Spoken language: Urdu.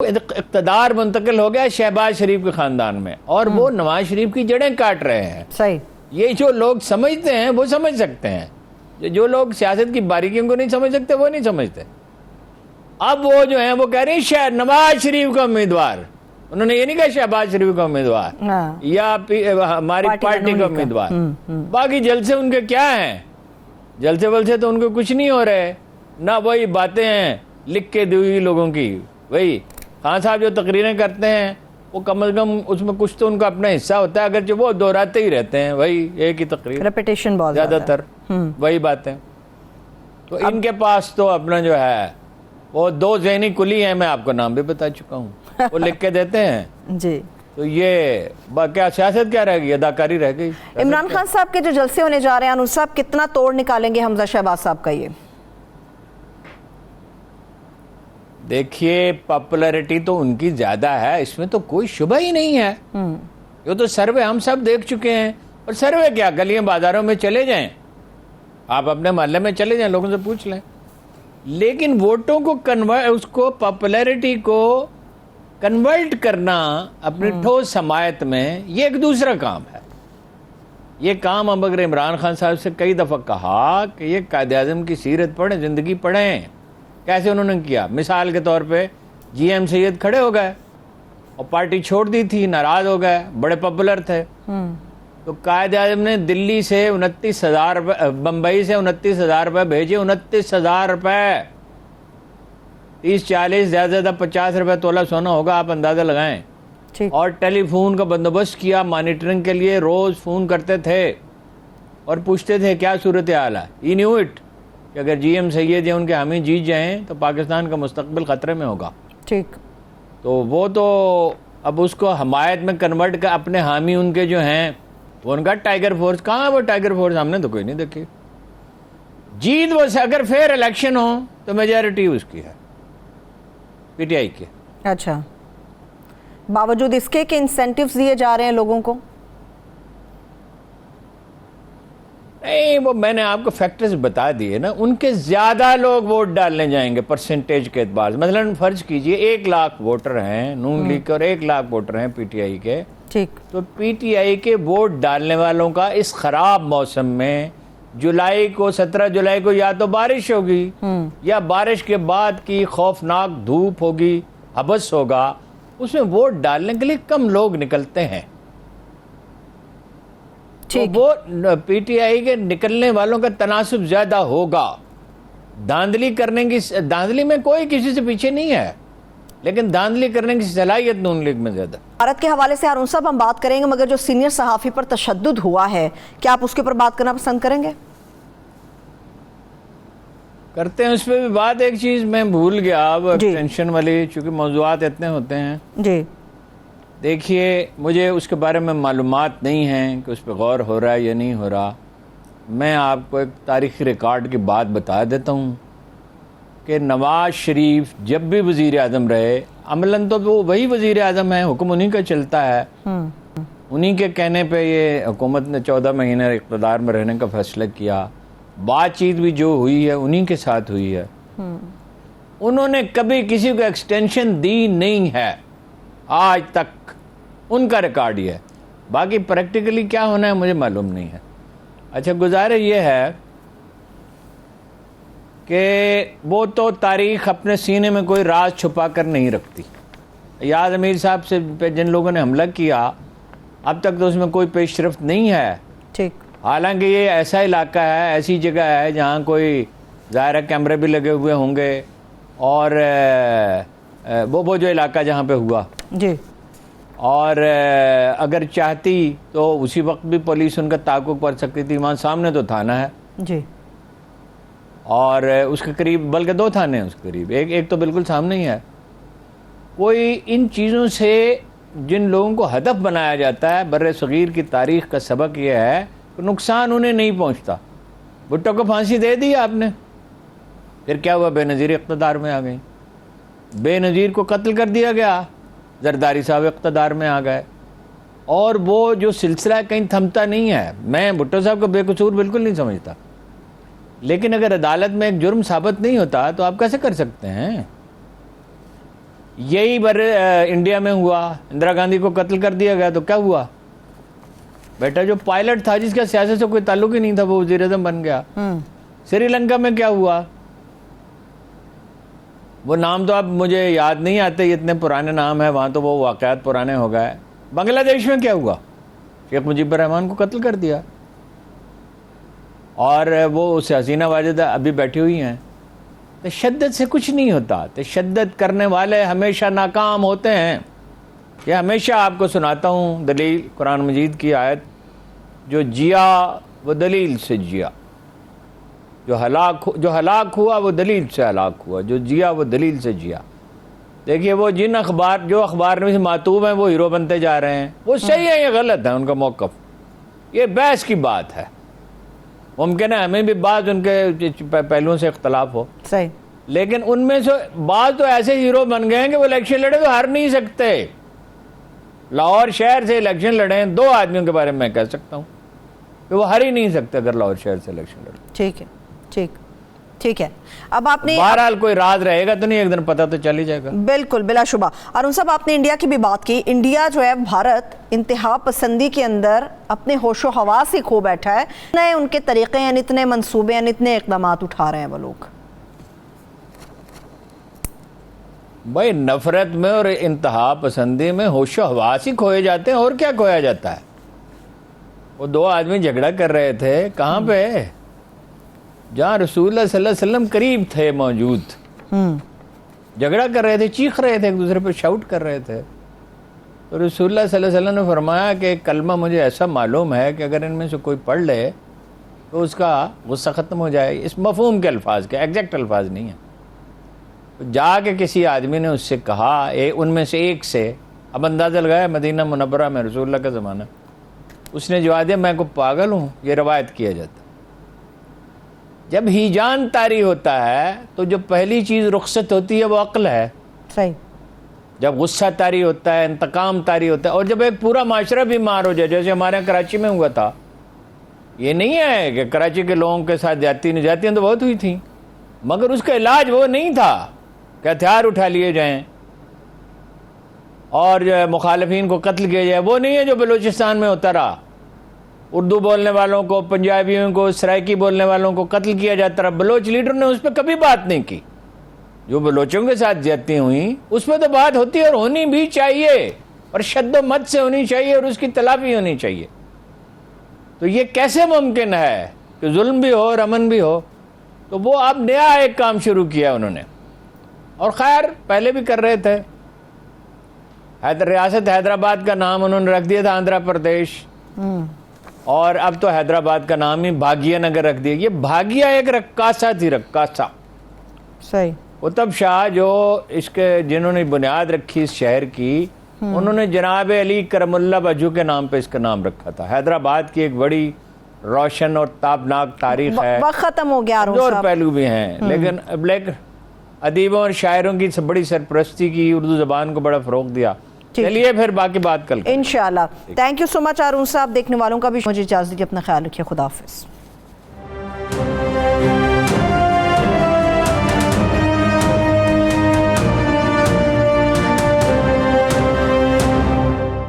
اقتدار منتقل ہو گیا شہباز شریف کے خاندان میں اور وہ نواز شریف کی جڑیں کاٹ رہے ہیں. صحیح. یہ جو لوگ سمجھتے ہیں وہ سمجھ سکتے ہیں، جو لوگ سیاست کی باریکیوں کو نہیں سمجھ سکتے وہ نہیں سمجھتے. اب وہ جو ہیں وہ کہہ رہے ہیں نواز شریف کا امیدوار، انہوں نے یہ نہیں کہا شہباز شریف کا امیدوار یا ہماری پارٹی کا امیدوار. باقی جلسے ان کے کیا ہیں؟ جلسے ولسے تو ان کو کچھ نہیں ہو رہے، نہ وہی باتیں ہیں لکھ کے دی ہوئی لوگوں کی. وہی خان صاحب جو تقریریں کرتے ہیں وہ کم از کم اس میں کچھ تو ان کا اپنا حصہ ہوتا ہے، اگرچہ وہ دہراتے ہی رہتے ہیں وہی ایک ہی تقریر، ریپیٹیشن بہت زیادہ تر وہی باتیں. تو ان کے پاس تو اپنا جو ہے وہ دو ذہنی کلی ہیں، میں آپ کو نام بھی بتا چکا ہوں، وہ لکھ کے دیتے ہیں. جی تو یہ کیا سیاست کیا رہ گئی؟ اداکاری رہ گئی. عمران خان صاحب کے جو جلسے ہونے جا رہے ہیں انور صاحب کتنا توڑ نکالیں گے حمزہ شہباز صاحب کا؟ یہ دیکھیے پاپولیرٹی تو ان کی زیادہ ہے، اس میں تو کوئی شبہ ہی نہیں ہے. یہ تو سروے ہم سب دیکھ چکے ہیں. اور سروے کیا، گلیاں بازاروں میں چلے جائیں، آپ اپنے محلے میں چلے جائیں، لوگوں سے پوچھ لیں. لیکن ووٹوں کو اس کو پاپولیرٹی کو کنورٹ کرنا اپنی ٹھوس حمایت میں، یہ ایک دوسرا کام ہے. یہ کام اب اگر عمران خان صاحب سے کئی دفعہ کہا کہ یہ قائد اعظم کی سیرت پڑھیں، زندگی پڑھیں، کیسے انہوں نے کیا. مثال کے طور پہ جی ایم سید کھڑے ہو گئے اور پارٹی چھوڑ دی تھی، ناراض ہو گئے، بڑے پاپولر تھے. تو قائد اعظم نے دلی سے 29,000 روپے، بمبئی سے 29,000 روپے بھیجے. 29,000 روپے، 30-40 زیادہ زیادہ 50 روپے تولہ سونا ہوگا، آپ اندازہ لگائیں. اور ٹیلی فون کا بندوبست کیا مانیٹرنگ کے لیے، روز فون کرتے تھے اور پوچھتے تھے کیا صورتحال ہے. ہی نیو اٹ کہ اگر جی ایم سید یا ان کے حامی جیت جائیں تو پاکستان کا مستقبل خطرے میں ہوگا. ٹھیک. تو وہ تو اب اس کو حمایت میں کنورٹ کر اپنے حامی ان کے جو ہیں وہ ان کا ٹائیگر فورس. کہاں ہے وہ ٹائیگر فورس؟ ہم نے تو کوئی نہیں دیکھی. جیت وہ اگر فیئر الیکشن ہو تو میجارٹی اس کی ہے، پی ٹی آئی کی. اچھا، باوجود اس کے کہ انسینٹیوز دیے جا رہے ہیں لوگوں کو؟ نہیں، وہ میں نے آپ کو فیکٹرز بتا دیے نا. ان کے زیادہ لوگ ووٹ ڈالنے جائیں گے پرسنٹیج کے اعتبار سے. مثلا فرض کیجئے 1 لاکھ ووٹر ہیں نون لیگ کے اور 1 لاکھ ووٹر ہیں پی ٹی آئی کے. ٹھیک. تو پی ٹی آئی کے ووٹ ڈالنے والوں کا اس خراب موسم میں جولائی کو 17 جولائی کو یا تو بارش ہوگی یا بارش کے بعد کی خوفناک دھوپ ہوگی، حبس ہوگا، اس میں ووٹ ڈالنے کے لیے کم لوگ نکلتے ہیں. تو وہ پی ٹی آئی کے نکلنے والوں کا تناسب زیادہ ہوگا. دھاندلی میں کوئی کسی سے پیچھے نہیں ہے، لیکن دھاندلی کرنے کی صلاحیت نون لیگ میں زیادہ. بھارت کے حوالے سے ہارون صاحب ہم بات کریں گے، مگر جو سینئر صحافی پر تشدد ہوا ہے کیا آپ اس کے اوپر بات کرنا پسند کریں گے؟ کرتے ہیں اس پہ بھی بات. ایک چیز میں بھول گیا اب ٹینشن والی، چونکہ موضوعات اتنے ہوتے ہیں. جی دیکھیے مجھے اس کے بارے میں معلومات نہیں ہیں کہ اس پہ غور ہو رہا ہے یا نہیں ہو رہا. میں آپ کو ایک تاریخی ریکارڈ کی بات بتا دیتا ہوں کہ نواز شریف جب بھی وزیر اعظم رہے، عملاً تو وہ وہی وزیر اعظم ہے، حکم انہی کا چلتا ہے، انہی کے کہنے پہ یہ حکومت نے 14 مہینے اقتدار میں رہنے کا فیصلہ کیا. بات چیت بھی جو ہوئی ہے انہی کے ساتھ ہوئی ہے. انہوں نے کبھی کسی کو ایکسٹینشن دی نہیں ہے آج تک. ان کا ریکارڈ یہ ہے. باقی پریکٹیکلی کیا ہونا ہے مجھے معلوم نہیں ہے. اچھا، گزارش یہ ہے کہ وہ تو تاریخ اپنے سینے میں کوئی راز چھپا کر نہیں رکھتی. یاد امیر صاحب سے پہ جن لوگوں نے حملہ کیا اب تک تو اس میں کوئی پیش رفت نہیں ہے. ٹھیک. حالانکہ یہ ایسا علاقہ ہے، ایسی جگہ ہے جہاں کوئی ظاہر کیمرے بھی لگے ہوئے ہوں گے، اور وہ جو علاقہ جہاں پہ ہوا جی، اور اگر چاہتی تو اسی وقت بھی پولیس ان کا تعاقب کر سکتی تھی. وہاں سامنے تو تھانہ ہے جی، اور اس کے قریب بلکہ 2 تھانے ہیں اس کے قریب، ایک تو بالکل سامنے ہی ہے. کوئی ان چیزوں سے جن لوگوں کو ہدف بنایا جاتا ہے، بر صغیر کی تاریخ کا سبق یہ ہے کہ نقصان انہیں نہیں پہنچتا. بھٹو کو پھانسی دے دی آپ نے، پھر کیا ہوا؟ بے نظیر اقتدار میں آ گئی. بے نظیر کو قتل کر دیا گیا، زرداری صاحب اقتدار میں آ گئے. اور وہ جو سلسلہ کہیں تھمتا نہیں ہے. میں بھٹو صاحب کو بے قصور بالکل نہیں سمجھتا، لیکن اگر عدالت میں ایک جرم ثابت نہیں ہوتا تو آپ کیسے کر سکتے ہیں؟ یہی انڈیا میں ہوا, اندرا گاندھی کو قتل کر دیا گیا تو کیا ہوا؟ بیٹا جو پائلٹ تھا جس کا سیاست سے کوئی تعلق ہی نہیں تھا وہ وزیر اعظم بن گیا. سری لنکا میں کیا ہوا؟ وہ نام تو اب مجھے یاد نہیں آتے, یہ اتنے پرانے نام ہیں وہاں, تو وہ واقعات پرانے ہو گئے. بنگلہ دیش میں کیا ہوا؟ شیخ مجیب الرحمان کو قتل کر دیا, اور وہ اس حسینہ واجدہ ابھی بیٹھی ہوئی ہیں. تشدد سے کچھ نہیں ہوتا, تشدد کرنے والے ہمیشہ ناکام ہوتے ہیں. یہ ہمیشہ آپ کو سناتا ہوں دلیل, قرآن مجید کی آیت, جو جیا وہ دلیل سے جیا, جو ہلاک ہوا وہ دلیل سے ہلاک ہوا, جو جیا وہ دلیل سے جیا. دیکھیے وہ جو اخبار میں معتوب ہیں وہ ہیرو بنتے جا رہے ہیں, وہ صحیح ہے یا غلط ہے ان کا موقف, یہ بحث کی بات ہے. ممکن ہے ہمیں بھی بعض ان کے پہلوؤں سے اختلاف ہو, صحیح, لیکن ان میں سے بعض تو ایسے ہیرو بن گئے ہیں کہ وہ الیکشن لڑے تو ہار نہیں سکتے. لاہور شہر سے الیکشن لڑے, 2 آدمیوں کے بارے میں میں کہہ سکتا ہوں کہ وہ ہار ہی نہیں سکتے اگر لاہور شہر سے الیکشن لڑے. ٹھیک ہے, ٹھیک ہے. اب آپ نے بہرحال کوئی راز رہے گا تو نہیں, ایک دن پتہ تو چل ہی جائے گا. بالکل, بلا شبہ. ارون صاحب آپ نے انڈیا کی بھی بات کی. انڈیا جو ہے بھارت انتہا پسندی کے اندر اپنے ہوش و حواس ہی کھو بیٹھا ہے. نئے ان کے طریقے ہیں, اتنے منصوبے ہیں, اتنے اقدامات اٹھا رہے ہیں وہ لوگ. بھائی نفرت میں اور انتہا پسندی میں ہوش و حواس ہی کھوئے جاتے ہیں, اور کیا کھویا جاتا ہے؟ وہ 2 آدمی جھگڑا کر رہے تھے, کہاں پہ؟ جہاں رسول اللہ صلی اللہ علیہ وسلم قریب تھے موجود, جھگڑا کر رہے تھے, چیخ رہے تھے, ایک دوسرے پہ شاؤٹ کر رہے تھے. تو رسول اللہ صلی اللہ علیہ وسلم نے فرمایا کہ ایک کلمہ مجھے ایسا معلوم ہے کہ اگر ان میں سے کوئی پڑھ لے تو اس کا غصہ ختم ہو جائے. اس مفہوم کے الفاظ کے, ایگزیکٹ الفاظ نہیں ہیں. جا کے کسی آدمی نے اس سے کہا, ان میں سے ایک سے, اب اندازہ لگایا مدینہ منورہ میں رسول اللہ کا زمانہ, اس نے جواب دیا میں کو پاگل ہوں, یہ روایت کیا جاتا. جب ہیجان طاری ہوتا ہے تو جو پہلی چیز رخصت ہوتی ہے وہ عقل ہے. صحیح. جب غصہ طاری ہوتا ہے, انتقام طاری ہوتا ہے, اور جب ایک پورا معاشرہ بیمار ہو جائے, جیسے ہمارے کراچی میں ہوا تھا. یہ نہیں ہے کہ کراچی کے لوگوں کے ساتھ زیادتیاں تو بہت ہوئی تھیں, مگر اس کا علاج وہ نہیں تھا کہ ہتھیار اٹھا لیے جائیں اور جو ہے مخالفین کو قتل کیا جائے. وہ نہیں ہے جو بلوچستان میں ہوتا رہا. اردو بولنے والوں کو, پنجابیوں کو, سرائکی بولنے والوں کو قتل کیا جاتا رہا. بلوچ لیڈر نے اس پہ کبھی بات نہیں کی. جو بلوچوں کے ساتھ زیادتیاں ہوئیں اس پہ تو بات ہوتی ہے, اور ہونی بھی چاہیے, اور شد و مت سے ہونی چاہیے, اور اس کی تلافی ہونی چاہیے. تو یہ کیسے ممکن ہے کہ ظلم بھی ہو اور امن بھی ہو؟ تو وہ اب نیا ایک کام شروع کیا انہوں نے, اور خیر پہلے بھی کر رہے تھے. ریاست حیدرآباد کا نام انہوں نے رکھ دیا تھا آندھرا پردیش, اور اب تو حیدرآباد کا نام ہی بھاگیہ نگر رکھ دیا. یہ بھاگیہ ایک رقاصہ تھی, رقاصہ. صحیح. قطب شاہ جو اس کے جنہوں نے بنیاد رکھی اس شہر کی, انہوں نے جناب علی کرم اللہ بجو کے نام پہ اس کا نام رکھا تھا. حیدرآباد کی ایک بڑی روشن اور تابناک تاریخ ہے. وقت ختم ہو گیا. اور پہلو بھی ہیں, لیکن ادیبوں اور شاعروں کی بڑی سرپرستی کی, اردو زبان کو بڑا فروغ دیا. چلیے پھر باقی بات کل انشاءاللہ. تھینک یو سو مچ ارون صاحب. دیکھنے والوں کا بھی مجھے اجازت دیجیے, اپنا خیال رکھیے. خدا حافظ.